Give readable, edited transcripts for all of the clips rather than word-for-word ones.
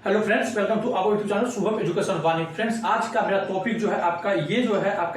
Hello friends, welcome to our YouTube channel Shubham education Vani. Friends, आज का मेरा टॉपिक जो है आपका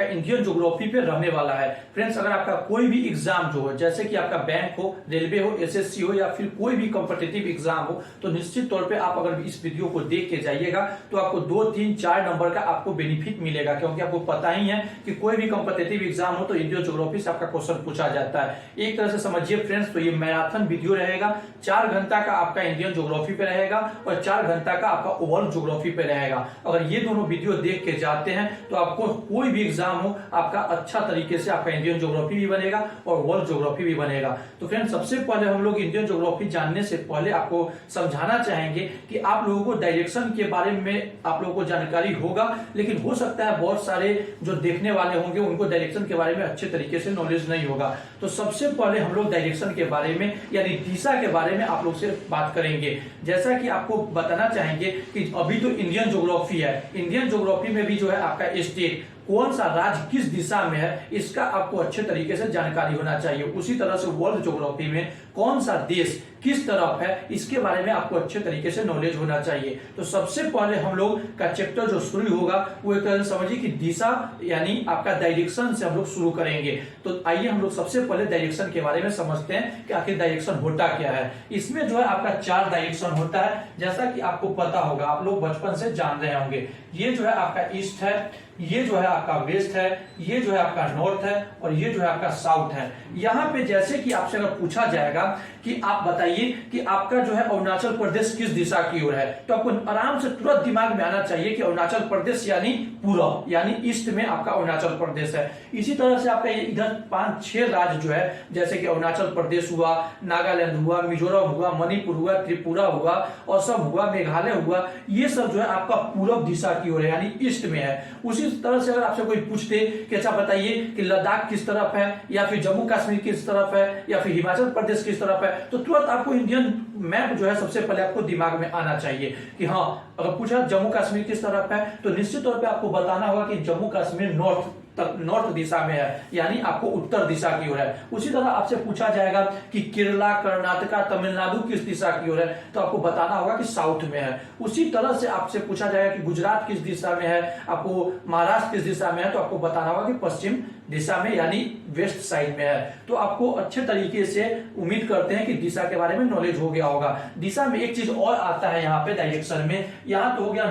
इंडियन ज्योग्राफी पे रहने वाला है। फ्रेंड्स, अगर आपका कोई भी एग्जाम जो हो, जैसे कि आपका बैंक हो, रेलवे हो, एसएससी हो या फिर कोई भी कॉम्पिटिटिव एग्जाम हो, तो निश्चित तौर पे आप अगर इस वीडियो को देख के जाइएगा तो आपको 2, 3, 4 नंबर का आपको बेनिफिट मिलेगा। क्योंकि आपको पता ही है कि कोई भी कॉम्पिटिटिव एग्जाम हो तो इंडियन ज्योग्राफी से आपका क्वेश्चन पूछा जाता है। एक तरह से समझिए फ्रेंड्स, तो ये मैराथन वीडियो रहेगा। 4 घंटा का आपका इंडियन ज्योग्राफी पे रहेगा और 4 घंटा का आपका ओवरऑल ज्योग्राफी पे रहेगा। अगर ये दोनों वीडियो देख के जाते हैं तो आपको कोई भी एग्जाम हो, आपका अच्छा तरीके से आपका इंडियन ज्योग्राफी भी बनेगा और वर्ल्ड ज्योग्राफी भी बनेगा। तो फ्रेंड्स, सबसे पहले हम लोग इंडियन ज्योग्राफी जानने से पहले आपको समझाना चाहेंगे कि आप लोगों को डायरेक्शन के बारे में आप लोगों को जानकारी होगा, लेकिन हो सकता है बहुत सारे जो देखने वाले होंगे उनको डायरेक्शन के बारे में अच्छे तरीके से नॉलेज नहीं होगा। तो सबसे पहले हम लोग डायरेक्शन के बारे में यानी दिशा के बारे में आप लोग से बात करेंगे। जैसा कि आपको बताना चाहेंगे कि अभी तो इंडियन ज्योग्राफी है, इंडियन ज्योग्राफी में भी जो है आपका स्टेट कौन सा राज्य किस दिशा में है इसका आपको अच्छे तरीके से जानकारी होना चाहिए। उसी तरह से वर्ल्ड ज्योग्राफी में कौन सा देश किस तरफ है इसके बारे में आपको अच्छे तरीके से नॉलेज होना चाहिए। तो सबसे पहले हम लोग का चैप्टर जो शुरू होगा वो एक तरह से समझिए कि दिशा यानी आपका डायरेक्शन से हम लोग शुरू करेंगे। तो आइए हम लोग सबसे पहले डायरेक्शन के बारे में समझते हैं कि आखिर डायरेक्शन होता क्या है। इसमें जो है आपका 4 डायरेक्शन होता है, जैसा कि आपको पता होगा, आप लोग बचपन से जान रहे होंगे। ये जो है आपका ईस्ट है, ये जो है आपका वेस्ट है, ये जो है आपका नॉर्थ है और ये जो है आपका साउथ है। यहाँ पे जैसे कि आपसे अगर पूछा जाएगा कि आप बताइए कि आपका जो है अरुणाचल प्रदेश किस दिशा की ओर है, तो आपको आराम से तुरंत दिमाग में आना चाहिए कि अरुणाचल प्रदेश यानी पूरब यानी ईस्ट में आपका अरुणाचल प्रदेश है। इसी तरह से आपका इधर 5-6 राज्य जो है, जैसे कि अरुणाचल प्रदेश हुआ, नागालैंड हुआ, मिजोरम हुआ, मणिपुर हुआ, त्रिपुरा हुआ, असम हुआ, मेघालय हुआ, ये सब जो है आपका पूरब दिशा की ओर है यानी ईस्ट में है। उसी तरह से अगर आपसे कोई पूछते कि अच्छा बताइए कि लद्दाख किस तरफ है या फिर जम्मू कश्मीर किस तरफ है या फिर हिमाचल प्रदेश किस तरफ है, तो तुरंत आपको इंडियन मैप जो है सबसे पहले आपको दिमाग में आना चाहिए कि हाँ, अगर पूछा जम्मू कश्मीर किस तरफ है तो निश्चित तौर पे आपको बताना होगा कि जम्मू कश्मीर नॉर्थ दिशा में है यानी आपको उत्तर दिशा की ओर है। उसी तरह आपसे पूछा जाएगा कि केरला, कर्नाटका, तमिलनाडु किस दिशा की ओर है, तो आपको बताना होगा कि साउथ में है। उसी तरह से आपसे पूछा जाएगा कि गुजरात किस दिशा में है, आपको महाराष्ट्र किस दिशा में है, तो आपको बताना होगा कि पश्चिम दिशा में यानी वेस्ट साइड में है। तो आपको अच्छे तरीके से उम्मीद करते हैं कि दिशा के बारे में नॉलेज हो गया होगा। दिशा में एक चीज और आता है यहाँ पे डायरेक्शन में, यहाँ तो हो गया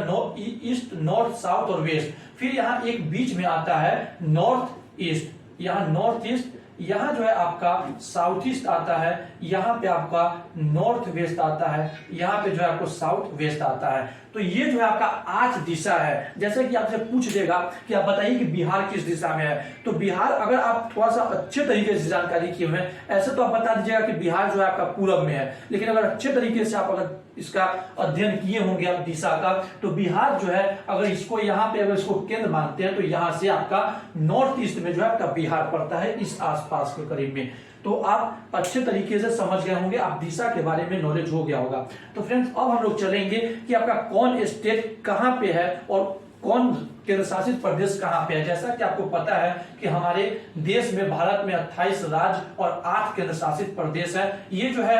ईस्ट, नॉर्थ, साउथ और वेस्ट। फिर यहाँ एक बीच में आता है नॉर्थ ईस्ट, यहाँ नॉर्थ ईस्ट, यहाँ जो है आपका साउथ ईस्ट आता है, यहाँ पे आपका नॉर्थ वेस्ट आता है, यहाँ पे जो है आपको साउथ वेस्ट आता है। तो ये जो है आपका 8 दिशा है। जैसे कि आपसे पूछ देगा कि आप बताइए कि बिहार किस दिशा में है, तो बिहार अगर आप थोड़ा सा अच्छे तरीके से जानकारी किए हुए हैं, ऐसे तो आप बता दीजिएगा कि बिहार जो है आपका पूरब में है, लेकिन अगर अच्छे तरीके से आप अगर इसका अध्ययन किए होंगे आप दिशा का, तो बिहार जो है अगर इसको यहाँ पे अगर इसको केंद्र मानते हैं तो यहाँ से आपका नॉर्थ ईस्ट में जो है आपका बिहार पड़ता है, इस आसपास के करीब में। तो आप अच्छे तरीके से समझ गए होंगे, आप दिशा के बारे में नॉलेज हो गया होगा। तो फ्रेंड्स, अब हम लोग चलेंगे कि आपका कौन स्टेट कहां पे है और कौन केंद्र शासित प्रदेश कहां पे है। जैसा कि आपको पता है कि हमारे देश में, भारत में 28 राज्य और 8 केंद्र शासित प्रदेश है। ये जो है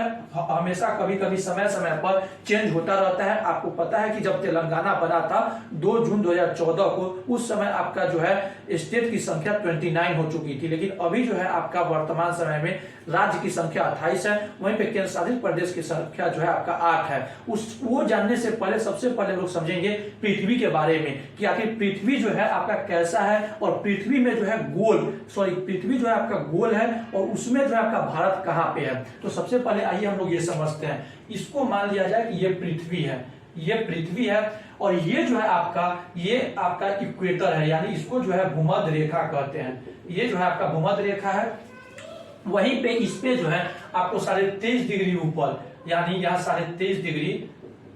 हमेशा कभी कभी समय समय पर चेंज होता रहता है। आपको पता है कि जब तेलंगाना बना था 2 जून 2014 को, उस समय आपका जो है स्टेट की संख्या 29 हो चुकी थी, लेकिन अभी जो है आपका वर्तमान समय में राज्य की संख्या 28 है, वहीं पे केंद्र शासित प्रदेश की संख्या जो है आपका 8 है। वो जानने से पहले सबसे पहले लोग समझेंगे पृथ्वी के बारे में कि आखिर पृथ्वी जो है आपका कैसा है और पृथ्वी में जो है पृथ्वी जो है आपका गोल है और उसमें जो है आपका भारत कहां पे है। तो सबसे पहले आइए हम लोग ये समझते हैं, इसको मान लिया जाए कि ये पृथ्वी है, ये पृथ्वी है और ये जो है आपका इक्वेटर है यानी इसको जो है भूमध्य रेखा कहते हैं। ये जो है आपका भूमध्य रेखा है, वहीं पे इस पे जो है आपको 23.5 डिग्री ऊपर यानी यहाँ 23.5 डिग्री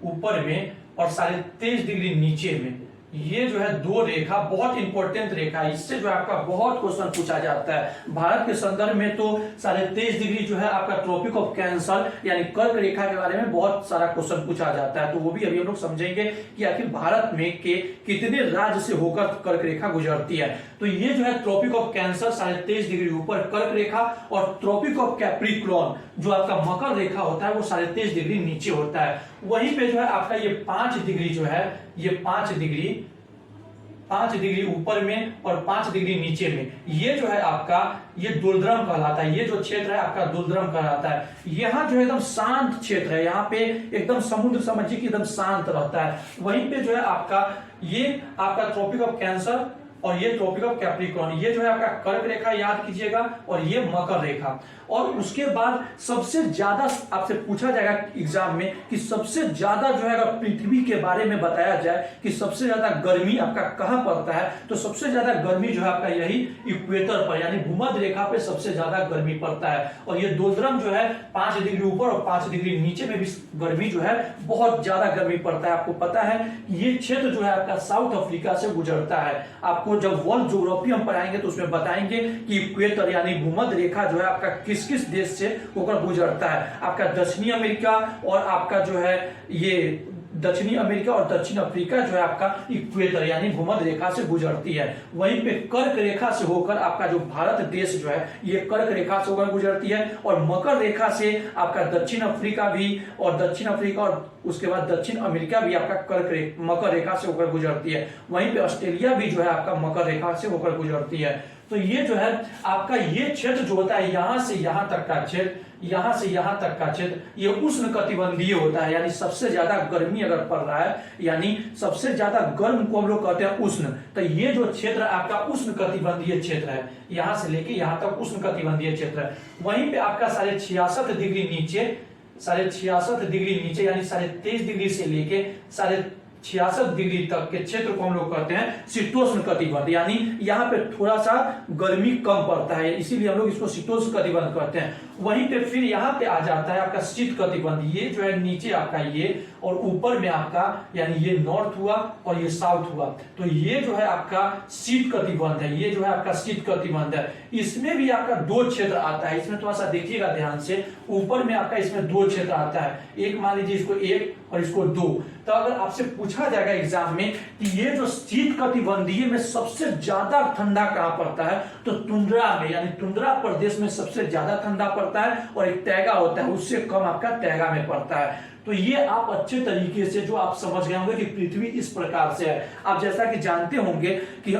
ऊपर में और 23.5 डिग्री नीचे में ये जो है दो रेखा बहुत इंपॉर्टेंट रेखा है, इससे जो है आपका बहुत क्वेश्चन पूछा जाता है। भारत के संदर्भ में तो 23.5 डिग्री जो है आपका ट्रॉपिक ऑफ कैंसर यानी कर्क रेखा के बारे में बहुत सारा क्वेश्चन पूछा जाता है, तो वो भी अभी हम लोग समझेंगे कि आखिर भारत में के कितने राज्य से होकर कर्क रेखा गुजरती है। तो ये जो है ट्रॉपिक ऑफ कैंसर 23.5 डिग्री ऊपर कर्क रेखा, और ट्रॉपिक ऑफ कैप्रिकॉर्न जो आपका मकर रेखा होता है वो 23.5 डिग्री नीचे होता है। वहीं पे जो है आपका ये 5 डिग्री जो है, ये 5 डिग्री ऊपर में और 5 डिग्री नीचे में, ये जो है आपका ये दोलद्रम कहलाता है। ये जो क्षेत्र है आपका दोलद्रम कहलाता है। यहाँ जो है एकदम शांत क्षेत्र है, यहाँ पे एकदम समुद्र समझिए कि एकदम शांत रहता है। वहीं पे जो है आपका ये आपका ट्रॉपिक ऑफ कैंसर और ये ट्रॉपिक ऑफ कैप्रिकॉर्न, ये जो है आपका कर्क रेखा याद कीजिएगा, और ये मकर रेखा। और उसके बाद सबसे ज्यादा आपसे पूछा जाएगा एग्जाम में कि सबसे ज्यादा जो है अगर पृथ्वी के बारे में बताया जाए कि सबसे ज्यादा गर्मी आपका कहां पड़ता है, तो सबसे ज्यादा गर्मी जो है आपका यही इक्वेटर पर यानी भूमध्य रेखा पे सबसे ज्यादा गर्मी पड़ता है। और ये दोलद्रम जो है 5 डिग्री ऊपर और 5 डिग्री नीचे में भी गर्मी जो है बहुत ज्यादा गर्मी पड़ता है। आपको पता है ये क्षेत्र जो है आपका साउथ अफ्रीका से गुजरता है। आपको जब वर्ल्ड ज्योग्राफी हम पढ़ाएंगे तो उसमें बताएंगे कि इक्वेटर यानी भूमध्य रेखा जो है आपका किस किस देश से होकर गुजरता है। आपका दक्षिणी अमेरिका और आपका जो है ये दक्षिणी अमेरिका और दक्षिण अफ्रीका जो है आपका इक्वेटर यानी भूमध्य रेखा से गुजरती है। वहीं पे कर्क रेखा से होकर आपका जो भारत देश जो है ये कर्क रेखा से होकर गुजरती है, और मकर रेखा से आपका दक्षिण अफ्रीका भी, और दक्षिण अफ्रीका और उसके बाद दक्षिण अमेरिका भी आपका मकर रेखा से होकर गुजरती है। वहीं पे ऑस्ट्रेलिया भी जो है आपका मकर रेखा से होकर गुजरती है। तो ये जो है आपका ये क्षेत्र जो होता है यहां से यहां तक का क्षेत्र, यहां से यहां तक का क्षेत्र, ये उष्ण कटिबंधीय होता है। यानी सबसे ज्यादा गर्मी अगर पड़ रहा है, यानी सबसे ज्यादा गर्म को हम लोग कहते हैं उष्ण, तो ये जो क्षेत्र आपका उष्ण कटिबंधीय क्षेत्र है, यहां से लेके यहां तक उष्ण कटिबंधीय क्षेत्र है। वहीं पे आपका 66.5 डिग्री नीचे, 66.5 डिग्री नीचे यानी 23.5 डिग्री से लेके 66 डिग्री तक के क्षेत्र को हम लोग कहते हैं शीतोष्ण कटिबंध, यानी यहाँ पे थोड़ा सा गर्मी कम पड़ता है, इसीलिए हम लोग इसको शीतोष्ण कटिबंध कहते हैं। वहीं पे फिर यहाँ पे आ जाता है आपका शीत कटिबंध, ये जो है नीचे आपका ये, और ऊपर में आपका यानी ये नॉर्थ हुआ और ये साउथ हुआ, तो ये जो है आपका शीत कटिबंध है। ये जो है आपका शीत कटिबंध है। इसमें भी आपका दो क्षेत्र आता है, इसमें थोड़ा सा देखिएगा ध्यान से, ऊपर में आपका इसमें दो क्षेत्र आता है, एक मान लीजिए इसको एक और इसको दो। तो अगर आपसे पूछा जाएगा एग्जाम में कि ये जो शीत कटिबंधीय में सबसे ज्यादा ठंडा कहां पड़ता है, तो टुंड्रा में, यानी टुंड्रा प्रदेश में सबसे ज्यादा ठंडा पड़ता है, और एक तैगा होता है उससे कम आपका तैगा में पड़ता है। तो ये आप अच्छे तरीके से जो आप समझ गए होंगे कि पृथ्वी इस प्रकार से है। आप जैसा कि जानते होंगे कि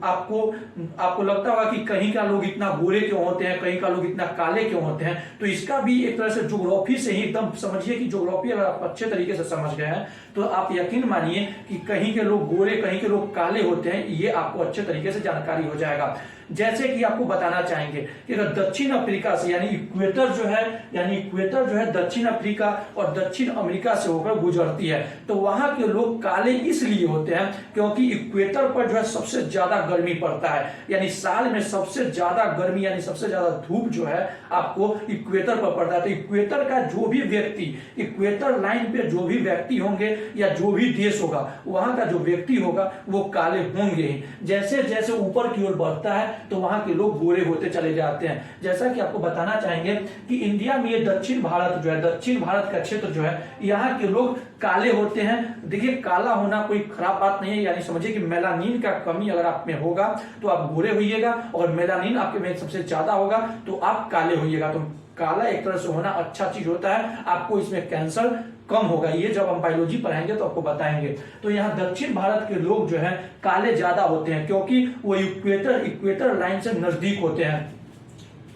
आपको लगता होगा कि कहीं का लोग इतना गोरे क्यों होते हैं, कहीं का लोग इतना काले क्यों होते हैं, तो इसका भी एक तरह से ज्योग्राफी से ही एकदम समझिए कि ज्योग्राफी अगर आप अच्छे तरीके से समझ गए हैं तो आप यकीन मानिए कि कहीं के लोग गोरे कहीं के लोग काले होते हैं, ये आपको अच्छे तरीके से जानकारी हो जाएगा। जैसे कि आपको बताना चाहेंगे कि अगर दक्षिण अफ्रीका से यानी इक्वेटर जो है दक्षिण अफ्रीका और दक्षिण अमेरिका से होकर गुजरती है, तो वहां के लोग काले इसलिए होते हैं क्योंकि इक्वेटर पर जो है सबसे ज्यादा गर्मी पड़ता है, यानी साल में सबसे ज्यादा गर्मी यानी सबसे ज्यादा धूप जो है आपको इक्वेटर पर पड़ता है। तो इक्वेटर का जो भी व्यक्ति, इक्वेटर लाइन पे जो भी व्यक्ति होंगे या जो भी देश होगा, वहां का जो व्यक्ति होगा वो काले होंगे ही। जैसे जैसे ऊपर की ओर बढ़ता है तो वहां के लोग गोरे होते चले जाते हैं। जैसा कि आपको बताना चाहेंगे कि इंडिया में ये दक्षिण भारत जो है, दक्षिण भारत का क्षेत्र जो है, यहाँ के लोग काले होते हैं। देखिए काला होना कोई खराब बात नहीं है, यानी समझिए कि मेलानिन का कमी अगर आप में होगा तो आप गोरे होइएगा, और मेलानिन आपके में सबसे ज्यादा होगा तो आप काले होइएगा। तो काला एक तरह से होना अच्छा चीज होता है, आपको इसमें कैंसर कम होगा। ये जब हम बायोलॉजी पढ़ाएंगे तो आपको बताएंगे। तो यहाँ दक्षिण भारत के लोग जो है काले ज्यादा होते हैं क्योंकि वो इक्वेटर लाइन से नजदीक होते हैं।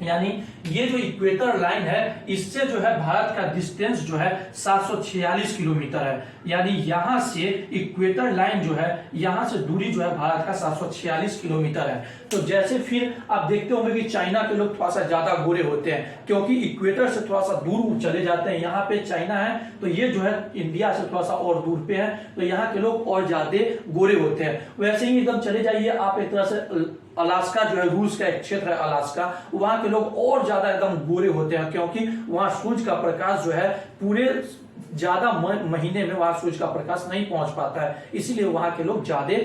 यानी ये जो इक्वेटर लाइन है इससे जो है भारत का डिस्टेंस जो है 746 किलोमीटर है, यानी यहां से इक्वेटर लाइन जो है यहां से दूरी जो है भारत का 746 किलोमीटर है। तो जैसे फिर आप देखते होंगे कि चाइना के लोग थोड़ा सा ज्यादा गोरे होते हैं क्योंकि इक्वेटर से थोड़ा सा दूर चले जाते हैं। यहाँ पे चाइना है तो ये जो है इंडिया से थोड़ा सा और दूर पे है, तो यहाँ के लोग और ज्यादा गोरे होते हैं। वैसे ही एकदम चले जाइए आप एक तरह से अलास्का जो है, रूस का एक क्षेत्र है अलास्का, वहां के लोग और ज्यादा एकदम गोरे होते हैं क्योंकि वहां सूरज का प्रकाश जो है पूरे ज्यादा महीने में वहां सूरज का प्रकाश नहीं पहुंच पाता है, इसीलिए वहां के लोग ज्यादा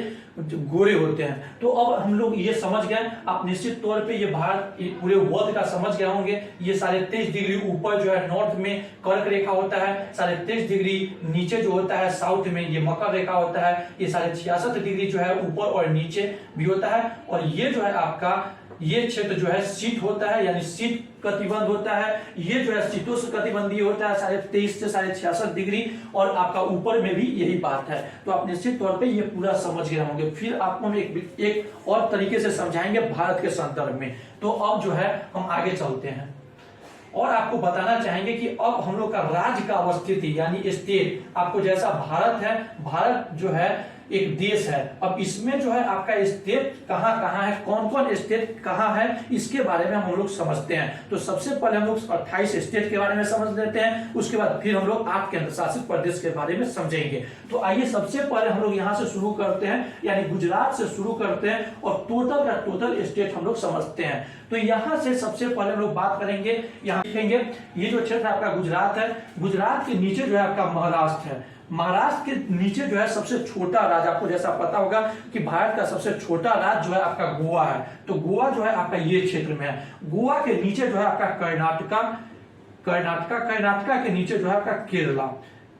गोरे होते हैं। तो अब हम लोग ये समझ गए, आप निश्चित तौर पे ये भारत पूरे वर्ल्ड का समझ गए होंगे। ये 23.5 डिग्री ऊपर जो है नॉर्थ में कर्क रेखा होता है, 23.5 डिग्री नीचे जो होता है साउथ में ये मकर रेखा होता है, ये 66.5 डिग्री जो है ऊपर और नीचे भी होता है। और ये जो है आपका ये क्षेत्र जो है शीत होता है, यानी शीत कटिबंध होता है। ये जो है शीतोष्ण कटिबंधीय होता है 23.5 से 66.5 डिग्री, और आपका ऊपर में भी यही बात है। तो आप निश्चित तौर पे ये पूरा समझ गए होंगे। फिर आपको हम एक और तरीके से समझाएंगे भारत के संदर्भ में। तो अब जो है हम आगे चलते हैं और आपको बताना चाहेंगे कि अब हम लोग का राज्य का अवस्थिति यानी स्टेट, आपको जैसा भारत है, भारत जो है एक देश है, अब इसमें जो है आपका स्टेट कहाँ कहाँ है, कौन कौन स्टेट कहाँ है, इसके बारे में हम लोग समझते हैं। तो सबसे पहले हम लोग 28 स्टेट के बारे में समझ लेते हैं, उसके बाद फिर हम लोग 8 केंद्र शासित प्रदेश के बारे में समझेंगे। तो आइए सबसे पहले हम लोग यहाँ से शुरू करते हैं, यानी गुजरात से शुरू करते हैं और टोटल का टोटल स्टेट हम लोग समझते हैं। तो यहाँ से सबसे पहले हम लोग बात करेंगे, यहाँ देखेंगे ये जो क्षेत्र आपका गुजरात है, गुजरात के नीचे जो है आपका महाराष्ट्र है, महाराष्ट्र के नीचे जो है सबसे छोटा राज्य, आपको जैसा पता होगा कि भारत का सबसे छोटा राज्य जो है आपका गोवा है। तो गोवा जो है आपका ये क्षेत्र में है। गोवा के नीचे जो है आपका कर्नाटका के नीचे जो है आपका केरला,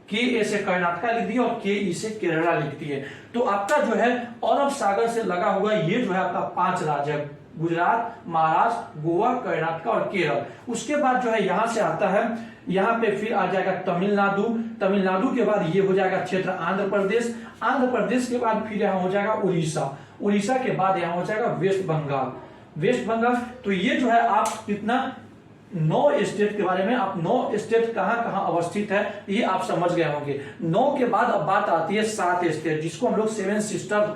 के ए से कर्नाटका लिख दिया और के ई से केरला लिख दिए। तो आपका जो है अरब सागर से लगा हुआ ये जो है आपका 5 राज्य है, गुजरात, महाराष्ट्र, गोवा, कर्नाटका और केरल। उसके बाद जो है यहां से आता है, यहाँ पे फिर आ जाएगा तमिलनाडु, तमिलनाडु के बाद ये हो जाएगा क्षेत्र आंध्र प्रदेश, आंध्र प्रदेश के बाद फिर यहाँ हो जाएगा उड़ीसा, उड़ीसा के बाद यहाँ हो जाएगा वेस्ट बंगाल, वेस्ट बंगाल। तो ये जो है आप कितना 9 स्टेट के बारे में, आप 9 स्टेट कहाँ कहाँ अवस्थित है ये आप समझ गए होंगे। 9 के बाद अब बात आती है 7 स्टेट, जिसको हम लोग 7 सिस्टर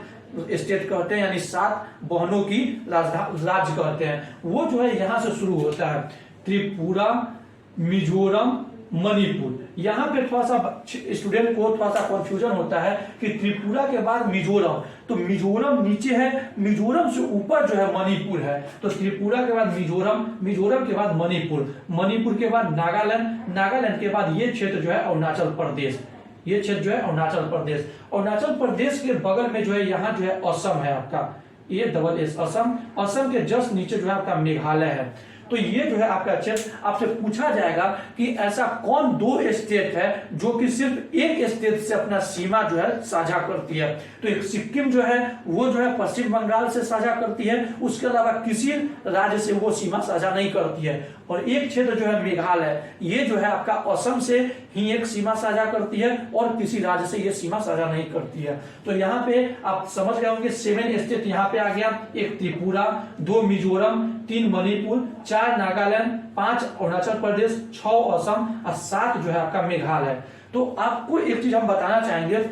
स्टेट कहते हैं, यानी 7 बहनों की राज्य कहते हैं। वो जो है यहाँ से शुरू होता है, त्रिपुरा, मिजोरम, मणिपुर। यहाँ पे थोड़ा सा स्टूडेंट को थोड़ा सा कंफ्यूजन होता है कि त्रिपुरा के बाद मिजोरम, तो मिजोरम नीचे है, मिजोरम से ऊपर जो है मणिपुर है। तो त्रिपुरा के बाद मिजोरम, मिजोरम के बाद मणिपुर, मणिपुर के बाद नागालैंड, नागालैंड के बाद ये क्षेत्र जो है अरुणाचल प्रदेश, ये क्षेत्र जो है अरुणाचल प्रदेश। अरुणाचल प्रदेश के बगल में जो है यहाँ जो है असम है आपका, ये डबल एस असम, असम के जस्ट नीचे जो है आपका मेघालय है। तो ये जो है आपका क्षेत्र, आपसे पूछा जाएगा कि ऐसा कौन 2 स्टेट है जो कि सिर्फ एक स्टेट से अपना सीमा जो है साझा करती है। तो एक सिक्किम जो है वो जो है पश्चिम बंगाल से साझा करती है, उसके अलावा किसी राज्य से वो सीमा साझा नहीं करती है। और एक क्षेत्र जो है मेघालय, ये जो है आपका असम से ही एक सीमा साझा करती है और किसी राज्य से ये सीमा साझा नहीं करती है। तो यहाँ पे आप समझ गए होंगे 7 स्टेट यहाँ पे आ गया, एक त्रिपुरा, 2 मिजोरम, 3 मणिपुर, 4 नागालैंड, 5 अरुणाचल प्रदेश, 6 असम और 7 जो है आपका मेघालय। तो आपको एक चीज हम बताना चाहेंगे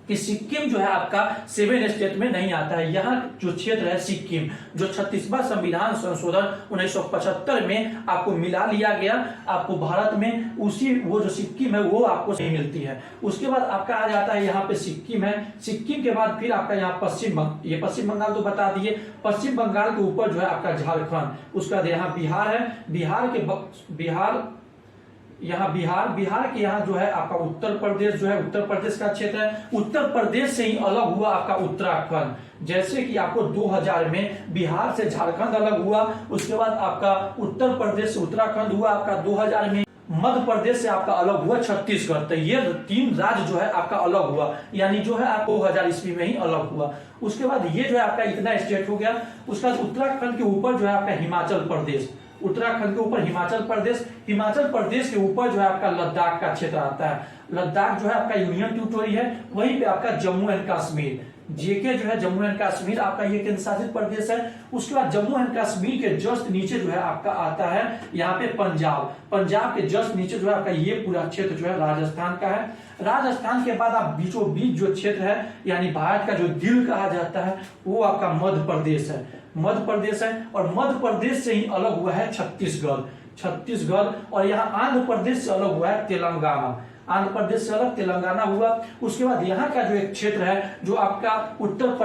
कि सिक्किम जो है आपका 7 स्टेट में नहीं आता है। यहाँ जो क्षेत्र है सिक्किम, जो 36वां संविधान संशोधन 1975 में आपको मिला लिया गया, आपको भारत में उसी वो जो सिक्किम है वो आपको नहीं मिलती है। उसके बाद आपका आ जाता है यहाँ पे सिक्किम है, सिक्किम के बाद फिर आपका यहाँ ये पश्चिम बंगाल तो बता दिए, पश्चिम बंगाल के ऊपर जो है आपका झारखंड, उसके बाद यहाँ बिहार है, बिहार के यहाँ जो है आपका उत्तर प्रदेश जो है उत्तर प्रदेश का क्षेत्र है। उत्तर प्रदेश से ही अलग हुआ आपका उत्तराखंड, जैसे कि आपको 2000 में बिहार से झारखंड अलग हुआ, उसके बाद आपका उत्तर प्रदेश से उत्तराखंड हुआ, आपका 2000 में मध्य प्रदेश से आपका अलग हुआ छत्तीसगढ़। तो ये 3 राज्य जो है आपका अलग हुआ, यानी जो है आपको 2000 ईस्वी में ही अलग हुआ। उसके बाद ये जो है आपका इतना स्टेट हो गया। उसके बाद उत्तराखंड के ऊपर जो है आपका हिमाचल प्रदेश, उत्तराखंड के ऊपर हिमाचल प्रदेश, हिमाचल प्रदेश के ऊपर जो है आपका लद्दाख का क्षेत्र आता है। लद्दाख जो है आपका यूनियन टेरिटरी है, वहीं पे आपका जम्मू एंड कश्मीर, जेके जो है जम्मू एंड कश्मीर आपका ये केंद्र शासित प्रदेश है। उसके बाद जम्मू एंड कश्मीर के जस्ट नीचे जो है आपका आता है यहाँ पे पंजाब, पंजाब के जस्ट नीचे जो है आपका ये पूरा क्षेत्र जो है राजस्थान का है। राजस्थान के बाद आप बीचों बीच जो क्षेत्र है, यानी भारत का जो दिल कहा जाता है, वो आपका मध्य प्रदेश है, मध्य प्रदेश है। और मध्य प्रदेश से ही अलग हुआ है छत्तीसगढ़, और यहाँ आंध्र प्रदेश से अलग हुआ है तेलंगाना, आंध्र प्रदेश से अलग तेलंगाना हुआ। उसके बाद यहाँ का जो एक क्षेत्र है जो आपका उत्तर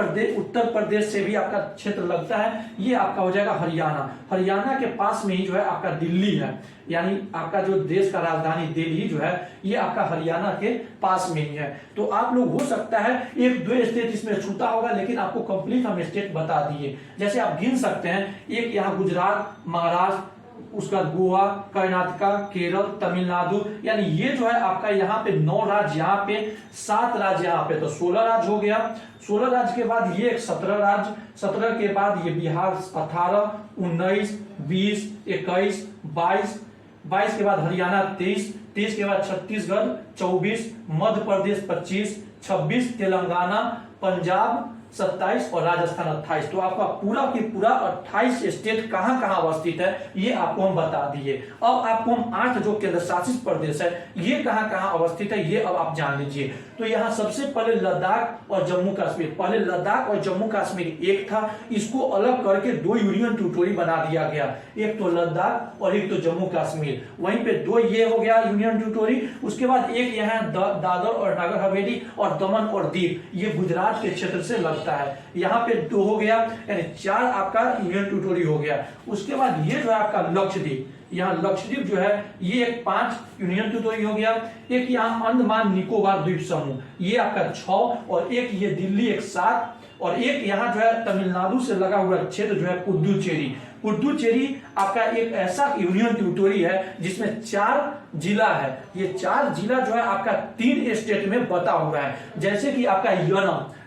प्रदेश से भी आपका क्षेत्र लगता है, ये आपका हो जाएगा हरियाणा। हरियाणा के पास में ही जो है आपका दिल्ली है, यानी आपका जो देश का राजधानी दिल्ली जो है ये आपका हरियाणा के पास में ही है। तो आप लोग हो सकता है एक दो स्टेट इसमें छूटा होगा, लेकिन आपको कंप्लीट हम स्टेट बता दिए। जैसे आप गिन सकते हैं, एक यहाँ गुजरात, महाराष्ट्र, उसका गोवा, कर्नाटका, केरल, तमिलनाडु, यानी ये जो है आपका यहाँ पे 9 राज्य, यहाँ पे 7 राज्य, यहाँ पे तो 16 राज्य हो गया। 16 राज्य के बाद ये 17 राज्य, 17 के बाद ये बिहार 18, 19, 20, 21, 22 के बाद हरियाणा 23 के बाद छत्तीसगढ़ 24, मध्य प्रदेश 25, 26 तेलंगाना, पंजाब 27 और राजस्थान 28। तो आपका पूरा की पूरा 28 स्टेट कहां कहां अवस्थित है ये आपको हम बता दिए। अब आपको हम 8 जो केंद्र शासित प्रदेश है ये कहां कहां अवस्थित है ये अब आप जान लीजिए। तो यहाँ सबसे पहले लद्दाख और जम्मू कश्मीर, पहले लद्दाख और जम्मू कश्मीर एक था, इसको अलग करके 2 यूनियन टेरिटोरी बना दिया गया, एक तो लद्दाख और एक तो जम्मू कश्मीर। वहीं पे 2 ये हो गया यूनियन टेरिटोरी। उसके बाद एक यहाँ दादर और नगर हवेली और दमन और दीव, ये गुजरात के क्षेत्र से लगता है। यहाँ पे 2 हो गया, यानी 4 आपका यूनियन टेरिटोरी हो गया। उसके बाद ये जो है आपका लक्षद्वीप, यहाँ लक्षद्वीप जो है ये एक 5 यूनियन टेरिटोरी हो गया। एक यहाँ अंडमान निकोबार द्वीप समूह, ये आपका 6, और एक ये दिल्ली एक 7, और एक यहाँ जो है तमिलनाडु से लगा हुआ क्षेत्र जो है पुडुचेरी। पुडुचेरी आपका एक ऐसा यूनियन टेरिटोरी है जिसमें 4 जिला है। ये 4 जिला जो है आपका 3 स्टेट में बटा हुआ है। जैसे कि आपका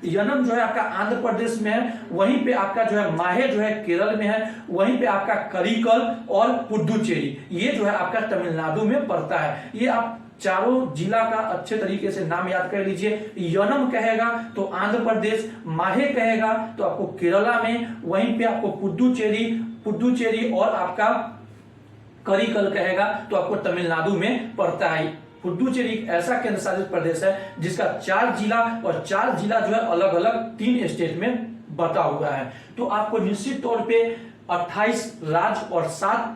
यनम जो है आपका आंध्र प्रदेश में है, वहीं पे आपका जो है माहे जो है केरल में है, वहीं पे आपका करिकल और पुडुचेरी ये जो है आपका तमिलनाडु में पड़ता है। ये आप चारों जिला का अच्छे तरीके से नाम याद कर लीजिए। यनम कहेगा तो आंध्र प्रदेश, माहे कहेगा तो आपको केरला में, वहीं पे आपको पुडुचेरी और आपका करिकल कहेगा तो आपको तमिलनाडु में पड़ता है। पुडुचेरी एक ऐसा केंद्र शासित प्रदेश है जिसका 4 जिला और 4 जिला जो है अलग अलग 3 स्टेट में बटा हुआ है। तो आपको निश्चित तौर पे 28 राज्य और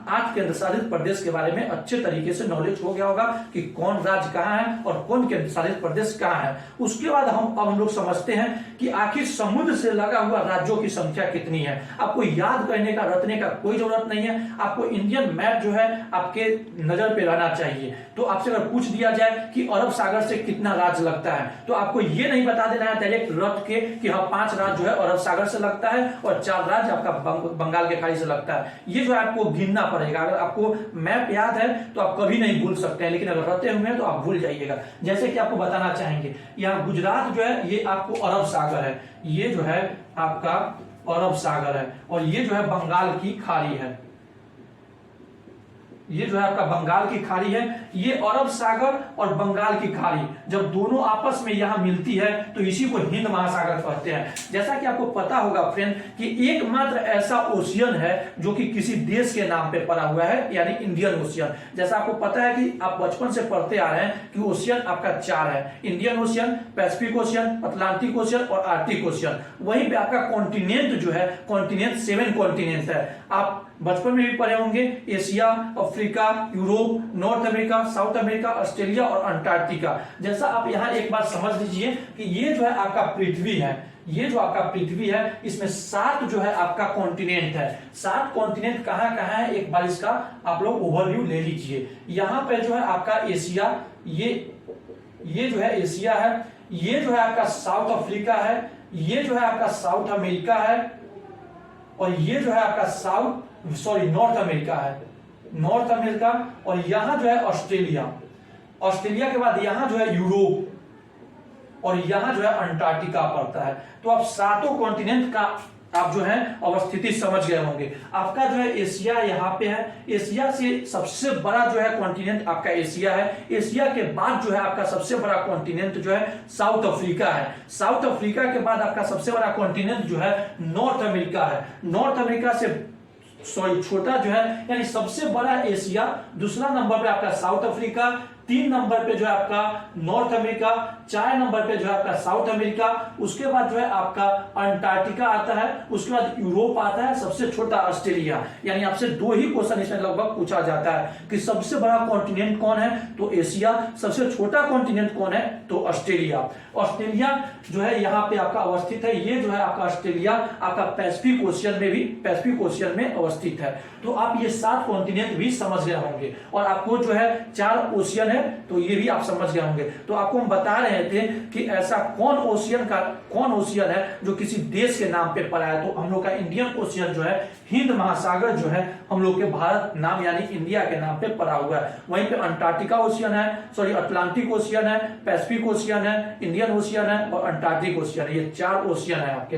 8 केंद्र शासित प्रदेश के बारे में अच्छे तरीके से नॉलेज हो गया होगा कि कौन राज्य कहाँ है और कौन केंद्र शासित प्रदेश कहाँ है। उसके बाद हम लोग समझते हैं कि आखिर समुद्र से लगा हुआ राज्यों की संख्या कितनी है। आपको याद करने का, रटने का कोई जरूरत नहीं है। आपको इंडियन मैप जो है आपके नजर पे रहना चाहिए। तो आपसे अगर पूछ दिया जाए कि अरब सागर से कितना राज्य लगता है, तो आपको ये नहीं बता देना है डायरेक्ट रट के कि हाँ 5 राज्य जो है अरब सागर से लगता है और 4 राज्य आपका बंगाल के खाड़ी से लगता है। ये जो आपको गिनना पड़ेगा। अगर आपको मैप याद है तो आप कभी नहीं भूल सकते हैं, लेकिन अगर रटे हुए हैं तो आप भूल जाइएगा। जैसे कि आपको बताना चाहेंगे, यहाँ गुजरात जो है ये आपको अरब सागर है, ये जो है आपका अरब सागर है, और ये जो है बंगाल की खाड़ी है, ये जो है आपका बंगाल की खाड़ी है। ये अरब सागर और बंगाल की खाड़ी जब दोनों आपस में यहां मिलती है तो इसी को हिंद महासागर कहते हैं। जैसा कि आपको पता होगा फ्रेंड कि एकमात्र ऐसा ओशियन है जो कि किसी देश के नाम पे पड़ा हुआ है, यानी इंडियन ओशियन। जैसा आपको पता है कि आप बचपन से पढ़ते आ रहे हैं कि ओशियन आपका 4 है, Indian ocean, Pacific ocean, Atlantic ocean और आर्टिक ओशियन। वहीं पे आपका कॉन्टिनेंट जो है, कॉन्टिनेंट 7 कॉन्टिनेंट है। आप बचपन में भी पढ़े होंगे, Asia, Africa, Europe, north America, south America, Australia और अंटार्कटिका। जैसा आप यहाँ एक बात समझ लीजिए कि ये जो है आपका पृथ्वी है, ये जो आपका पृथ्वी है इसमें 7 जो है आपका कॉन्टिनेंट है। 7 कॉन्टिनेंट कहाँ कहाँ है एक बार इसका आप लोग ओवरव्यू ले लीजिए। यहाँ पे जो है आपका एशिया, ये जो है एशिया है, ये जो है आपका साउथ अफ्रीका है, ये जो है आपका साउथ अमेरिका है, और ये जो है आपका नॉर्थ अमेरिका है, नॉर्थ अमेरिका, और यहां जो है ऑस्ट्रेलिया, ऑस्ट्रेलिया के बाद यहां जो है यूरोप, और यहां जो है अंटार्कटिका पड़ता है। तो आप 7 कॉन्टिनेंट का आप जो है अवस्थिति समझ गए होंगे। आपका जो है एशिया यहाँ पे है, एशिया से सबसे बड़ा जो है कॉन्टिनेंट आपका एशिया है। एशिया के बाद जो है आपका सबसे बड़ा कॉन्टिनेंट जो है साउथ अफ्रीका है। साउथ अफ्रीका के बाद आपका सबसे बड़ा कॉन्टिनेंट जो है नॉर्थ अमेरिका है। नॉर्थ अमेरिका से छोटा जो है, यानी सबसे बड़ा एशिया, दूसरा नंबर पे आपका साउथ अफ्रीका, 3 नंबर पे जो है आपका नॉर्थ अमेरिका, 4 नंबर पे जो है आपका साउथ अमेरिका, उसके बाद जो है आपका अंटार्कटिका आता है, उसके बाद यूरोप आता है, सबसे छोटा ऑस्ट्रेलिया। यानी आपसे 2 ही क्वेश्चन इसमें लगभग पूछा जाता है कि सबसे बड़ा कॉन्टिनेंट कौन है, तो एशिया। सबसे छोटा कॉन्टिनेंट कौन है, तो ऑस्ट्रेलिया। ऑस्ट्रेलिया जो है यहाँ पे आपका अवस्थित है। ये जो है आपका ऑस्ट्रेलिया आपका पैसिफिक ओशियन में अवस्थित है। तो आप ये 7 कॉन्टिनेंट भी समझ गए होंगे, और आपको जो है 4 ओशियन है तो ये भी आप समझ गए होंगे। तो आपको हम बता रहे थे कि ऐसा कौन ओशियन है जो किसी देश के नाम पे पड़ा है। तो हम लोग का इंडियन ओशियन जो है, हिंद महासागर जो है हम लोग के भारत नाम यानी इंडिया के नाम पे पड़ा हुआ है। वहीं पे अंटार्कटिका ओशियन है, सॉरी अटलांटिक ओशियन है, पैसिफिक ओशियन है, इंडियन ओशियन है और अंटार्कटिक ओशियन है। ये 4 ओशियन है आपके।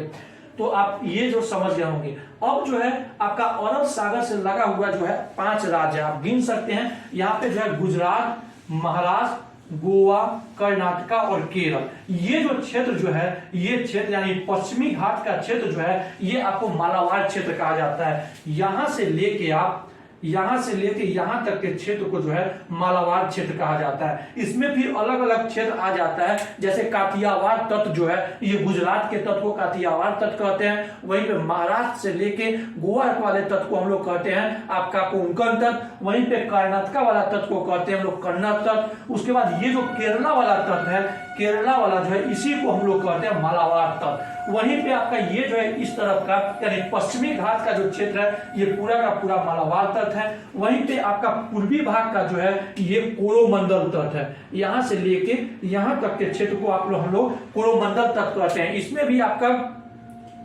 तो आप ये जो समझ गए होंगे। अब जो है आपका अरब सागर से लगा हुआ जो है 5 राज्य आप गिन सकते हैं। यहाँ पे जो है गुजरात, महाराष्ट्र, गोवा, कर्नाटका और केरल। ये जो क्षेत्र जो है, ये क्षेत्र यानी पश्चिमी घाट का क्षेत्र जो है, ये आपको मालाबार क्षेत्र कहा जाता है। यहां से लेके यहां तक के क्षेत्र को जो है मालाबार क्षेत्र कहा जाता है। इसमें फिर अलग अलग क्षेत्र आ जाता है, जैसे काठियावाड़ तट जो है, ये गुजरात के तट को काठियावाड़ तट कहते हैं। वहीं पे महाराष्ट्र से लेके गोवा वाले तट को हम लोग कहते हैं आपका कोंकण तट। वहीं पे कर्नाटका वाला तट को कहते हैं हम लोग कन्नड़ तट। उसके बाद ये जो केरला वाला तट है, केरला वाला जो है, इसी को हम लोग कहते हैं मालाबार तट। वहीं पे आपका ये जो है इस तरफ का यानी पश्चिमी घाट का जो क्षेत्र है, ये पूरा का पूरा मालाबार तट है। वहीं पे आपका पूर्वी भाग का जो है, ये कोरोमंडल तट है। यहां से लेके यहां तक के क्षेत्र को हम लोग कोरोमंडल तट कहते हैं। इसमें भी आपका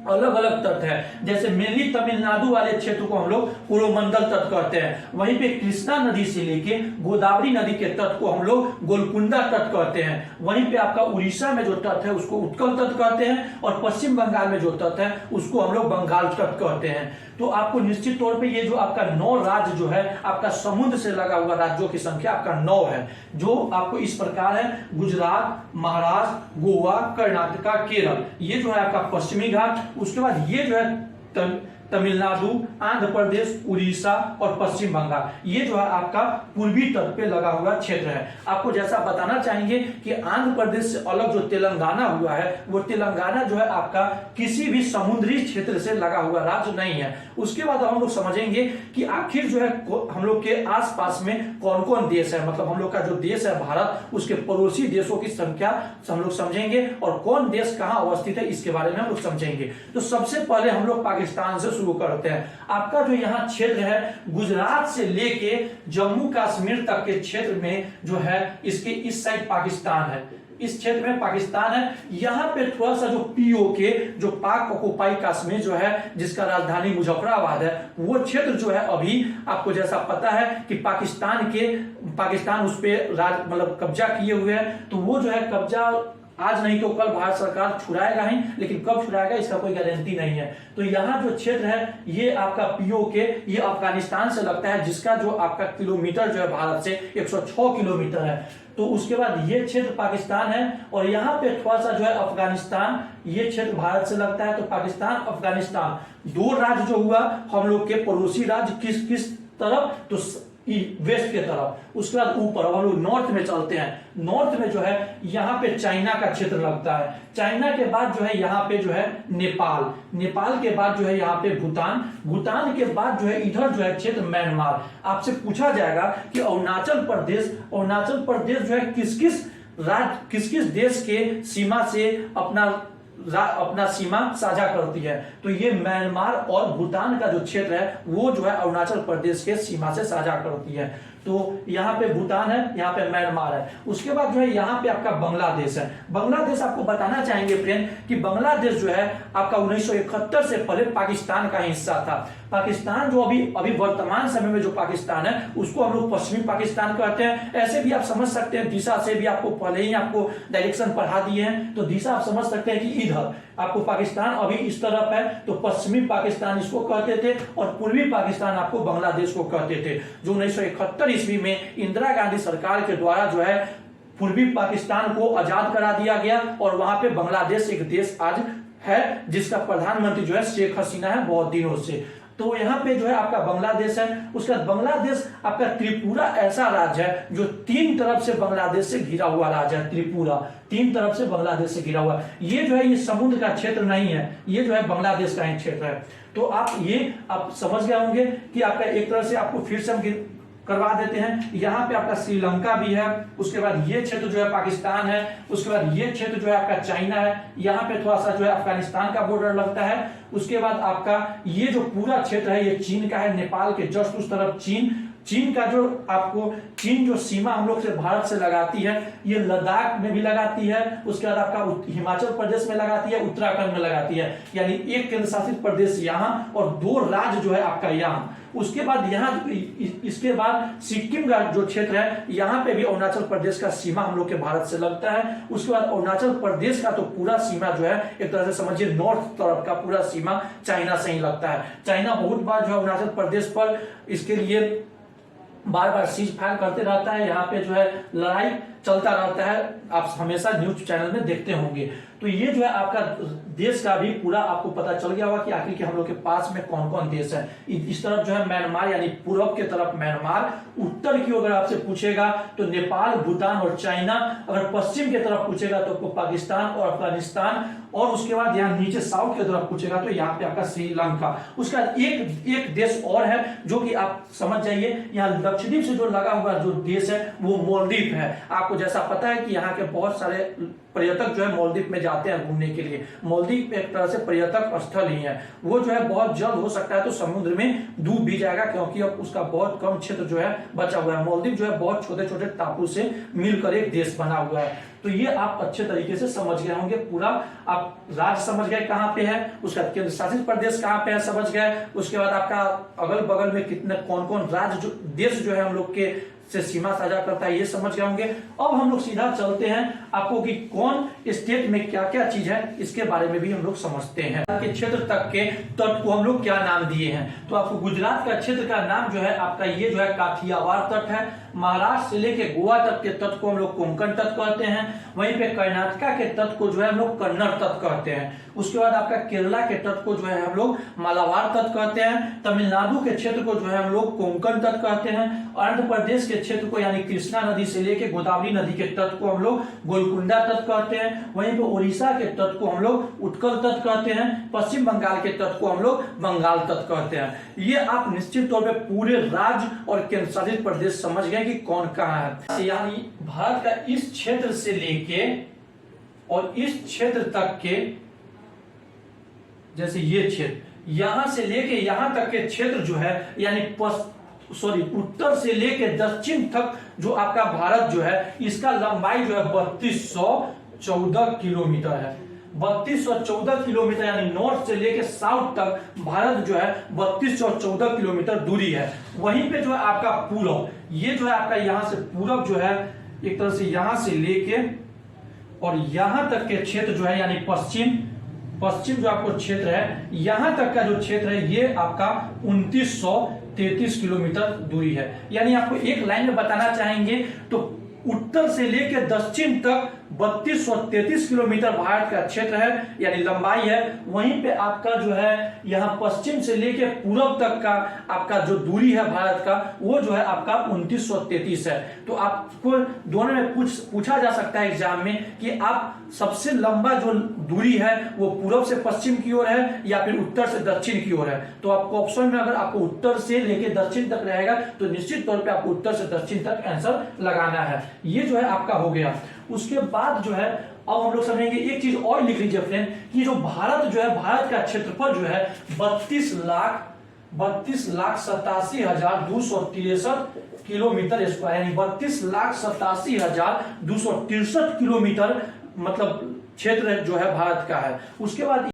अलग अलग तट है, जैसे मेनली तमिलनाडु वाले क्षेत्र को हम लोग कोरोमंडल तट कहते हैं। वहीं पे कृष्णा नदी से लेके गोदावरी नदी के तट को हम लोग गोलकुंडा तट कहते हैं। वहीं पे आपका उड़ीसा में जो तट है उसको उत्कल तट कहते हैं, और पश्चिम बंगाल में जो तट है उसको हम लोग बंगाल तट कहते हैं। तो आपको निश्चित तौर पे ये जो आपका 9 राज्य जो है, आपका समुद्र से लगा हुआ राज्यों की संख्या आपका 9 है, जो आपको इस प्रकार है: गुजरात, महाराष्ट्र, गोवा, कर्नाटका, केरल। ये जो है आपका पश्चिमी घाट। उसके बाद ये जो है तमिलनाडु, आंध्र प्रदेश, उड़ीसा और पश्चिम बंगाल। ये जो है आपका पूर्वी तट पे लगा हुआ क्षेत्र है। आपको जैसा बताना चाहेंगे कि आंध्र प्रदेश से अलग जो तेलंगाना हुआ है, वो तेलंगाना जो है आपका किसी भी समुद्री क्षेत्र से लगा हुआ राज्य नहीं है। उसके बाद हम लोग समझेंगे कि आखिर जो है हम लोग के आसपास में कौन कौन देश है, मतलब हम लोग का जो देश है भारत, उसके पड़ोसी देशों की संख्या हम लोग समझेंगे, और कौन देश कहां अवस्थित है इसके बारे में हम लोग समझेंगे। तो सबसे पहले हम लोग पाकिस्तान से शुरू करते हैं। आपका जो यहाँ क्षेत्र है, गुजरात से लेके जम्मू कश्मीर तक के क्षेत्र में जो है, इसके इस साइड पाकिस्तान है, इस क्षेत्र में पाकिस्तान है। यहाँ पे थोड़ा सा जो पीओके, जो पाक ऑक्युपाई कश्मीर जो है, जिसका राजधानी मुजफ्फराबाद है, वो क्षेत्र जो है अभी आपको जैसा पता है कि पाकिस्तान उस पे मतलब कब्जा किए हुए है। तो वो जो है कब्जा आज नहीं तो कल भारत सरकार छुड़ाएगा ही, लेकिन कब छुड़ाएगा इसका कोई गारंटी नहीं है। तो यहाँ जो क्षेत्र है, ये आपका पीओके, ये अफगानिस्तान से लगता है, जिसका जो आपका किलोमीटर जो है भारत से 106 किलोमीटर है। तो उसके बाद ये क्षेत्र पाकिस्तान है, और यहाँ पे थोड़ा सा जो है अफगानिस्तान, ये क्षेत्र भारत से लगता है। तो पाकिस्तान, अफगानिस्तान 2 राज्य जो हुआ हम लोग के पड़ोसी राज्य। किस तरफ, तो वेस्ट के तरफ। उसके बाद ऊपर हम लोग नॉर्थ में चलते हैं। नॉर्थ में जो है यहाँ पे चाइना का क्षेत्र लगता है। चाइना के बाद जो है यहाँ पे जो है नेपाल, नेपाल के बाद जो है यहाँ पे भूटान, भूटान के बाद जो है इधर जो है क्षेत्र म्यांमार। आपसे पूछा जाएगा कि अरुणाचल प्रदेश जो है किस किस देश के सीमा से अपना सीमा साझा करती है। तो ये म्यांमार और भूटान का जो क्षेत्र है, वो जो है अरुणाचल प्रदेश के सीमा से साझा करती है। तो यहाँ पे भूटान है, यहाँ पे म्यांमार है। उसके बाद जो है यहाँ पे आपका बांग्लादेश है। बांग्लादेश आपको बताना चाहेंगे फ्रेंड कि बांग्लादेश जो है आपका 1971 से पहले पाकिस्तान का हिस्सा था। पाकिस्तान जो अभी वर्तमान समय में जो पाकिस्तान है, उसको हम लोग पश्चिमी पाकिस्तान कहते हैं। ऐसे भी आप समझ सकते हैं, दिशा से भी आपको पहले ही आपको डायरेक्शन पढ़ा दिए हैं, तो दिशा आप समझ सकते हैं कि इधर आपको पाकिस्तान अभी इस तरफ है, तो पश्चिमी पाकिस्तान इसको कहते थे, और पूर्वी पाकिस्तान आपको बांग्लादेश को कहते थे। जो 1971 ईस्वी में इंदिरा गांधी सरकार के द्वारा जो है पूर्वी पाकिस्तान को आजाद करा दिया गया, और वहां पे बांग्लादेश एक देश आज है, जिसका प्रधानमंत्री जो है शेख हसीना है बहुत दिनों से। तो यहाँ पे जो है आपका बांग्लादेश है। उसके बाद बांग्लादेश आपका त्रिपुरा ऐसा राज्य है जो 3 तरफ से बांग्लादेश से घिरा हुआ राज्य है। त्रिपुरा 3 तरफ से बांग्लादेश से घिरा हुआ, ये जो है ये समुद्र का क्षेत्र नहीं है, ये जो है बांग्लादेश का ही क्षेत्र है। तो आप समझ गए होंगे कि आपका एक तरह से आपको फिर से हम करवा देते हैं। यहाँ पे आपका श्रीलंका भी है, उसके बाद ये क्षेत्र जो है पाकिस्तान है, उसके बाद ये क्षेत्र जो है आपका चाइना है, यहाँ पे थोड़ा सा जो है अफगानिस्तान का बॉर्डर लगता है। उसके बाद आपका ये जो पूरा क्षेत्र है ये चीन का है, नेपाल के जस्ट उस तरफ चीन का जो आपको चीन जो सीमा हम लोग से भारत से लगाती है, ये लद्दाख में भी लगाती है, उसके बाद आपका हिमाचल प्रदेश में लगाती है, उत्तराखंड में लगाती है, यानी एक केंद्र शासित प्रदेश यहाँ और 2 राज्य जो है आपका यहाँ। उसके बाद यहाँ इसके बाद सिक्किम का जो क्षेत्र है यहाँ पे भी अरुणाचल प्रदेश का सीमा हम लोग के भारत से लगता है। उसके बाद अरुणाचल प्रदेश का तो पूरा सीमा जो है एक तरह से समझिए नॉर्थ तरफ का पूरा सीमा चाइना से ही लगता है। चाइना बहुत बार जो है अरुणाचल प्रदेश पर इसके लिए बार बार सीज फायर करते रहता है, यहाँ पे जो है लड़ाई चलता रहता है, आप हमेशा न्यूज चैनल में देखते होंगे। तो ये जो है आपका देश का भी पूरा आपको पता चल गया होगा कि आखिर के हम लोग के पास में कौन कौन देश है। इस तरफ जो है म्यांमार यानी पूर्व के तरफ म्यांमार, उत्तर की अगर आपसे पूछेगा तो नेपाल, भूटान और चाइना, अगर पश्चिम के तरफ पूछेगा तो पाकिस्तान और अफगानिस्तान, और उसके बाद यहाँ नीचे साउथ की तरफ पूछेगा तो यहाँ पे आपका श्रीलंका। उसका एक देश और है जो कि आप समझ जाइए, यहाँ लक्षद्वीप से जो लगा हुआ जो देश है वो मालदीव है। आपको जैसा पता है कि यहाँ के बहुत सारे पर्यटक जो है मालदीव में जाते हैं घूमने के लिए। मालदीव एक तरह से पर्यटक स्थल ही है, वो जो है बहुत जल्द हो सकता है तो समुद्र में डूब भी जाएगा, क्योंकि अब उसका बहुत कम क्षेत्र जो है बचा हुआ है। मालदीव जो है बहुत छोटे छोटे टापू से मिलकर एक देश बना हुआ है। तो ये आप अच्छे तरीके से समझ गए होंगे, पूरा आप राज्य समझ गए कहाँ पे है, उसका केंद्र शासित प्रदेश कहाँ पे है समझ गए। उसके बाद आपका अगल बगल में कितने कौन कौन राज्य जो देश जो है हम लोग के से सीमा साझा करता है ये समझ गए होंगे। अब हम लोग सीधा चलते हैं आपको कि कौन स्टेट में क्या क्या चीज है इसके बारे में भी हम लोग समझते हैं। के क्षेत्र तक के तट को हम लोग क्या नाम दिए हैं, तो आपको गुजरात का क्षेत्र का नाम जो है आपका ये जो है काठियावाड़ तट है। महाराष्ट्र से लेके गोवा तक के तट को हम लोग कोंकण तट कहते हैं। वहीं पे कर्नाटका के तट को जो है हम लोग कन्नड़ तट कहते हैं। उसके बाद आपका केरला के तट को जो है हम लोग मालाबार तट कहते हैं। तमिलनाडु के क्षेत्र को जो है हम लोग कोंकण तट कहते हैं। आंध्र प्रदेश के क्षेत्र को यानी कृष्णा नदी से लेके गोदावरी नदी के तट को हम लोग गोलकुंडा तट कहते हैं। वहीं पे उड़ीसा के तट को हम लोग उत्कल तट कहते हैं। पश्चिम बंगाल के तट को हम लोग बंगाल तट कहते हैं। ये आप निश्चित तौर पे पूरे राज्य और केंद्र शासित प्रदेश समझ गए कि कौन कहाँ है। यानी भारत का इस क्षेत्र से लेके और इस क्षेत्र तक के, जैसे ये क्षेत्र यहां से लेके यहां तक के क्षेत्र जो है यानी उत्तर से लेके दक्षिण तक जो आपका भारत जो है इसका लंबाई जो है 3214 किलोमीटर है। 3214 किलोमीटर यानी नॉर्थ से लेके साउथ तक भारत जो है 3214 किलोमीटर दूरी है। वहीं पे जो है आपका पूरब, ये जो है आपका यहां से पूरब जो है एक तरह से यहां से लेके और यहां तक के क्षेत्र जो है यानी पश्चिम जो आपको क्षेत्र है यहां तक का जो क्षेत्र है ये आपका 2933 किलोमीटर दूरी है। यानी आपको एक लाइन में बताना चाहेंगे तो उत्तर से लेकर दक्षिण तक 3233 किलोमीटर भारत का क्षेत्र है यानी लंबाई है। वहीं पे आपका जो है यहाँ पश्चिम से लेकर पूरब तक का आपका जो दूरी है भारत का वो जो है आपका 2933 है। तो आपको दोनों में पूछा जा सकता है एग्जाम में कि आप सबसे लंबा जो दूरी है वो पूरब से पश्चिम की ओर है या फिर उत्तर से दक्षिण की ओर है। तो आपको ऑप्शन में अगर आपको उत्तर से लेकर दक्षिण तक रहेगा तो निश्चित तौर पे आपको उत्तर से दक्षिण तक आंसर लगाना है। ये जो है आपका हो गया। उसके बाद जो है अब हम लोग समझेंगे एक चीज और लिख लीजिए फ्रेंड कि जो भारत जो है भारत का क्षेत्रफल जो है 32,87,263 किलोमीटर स्क्वायर यानी 32,87,263 किलोमीटर मतलब क्षेत्र जो है भारत का है। उसके बाद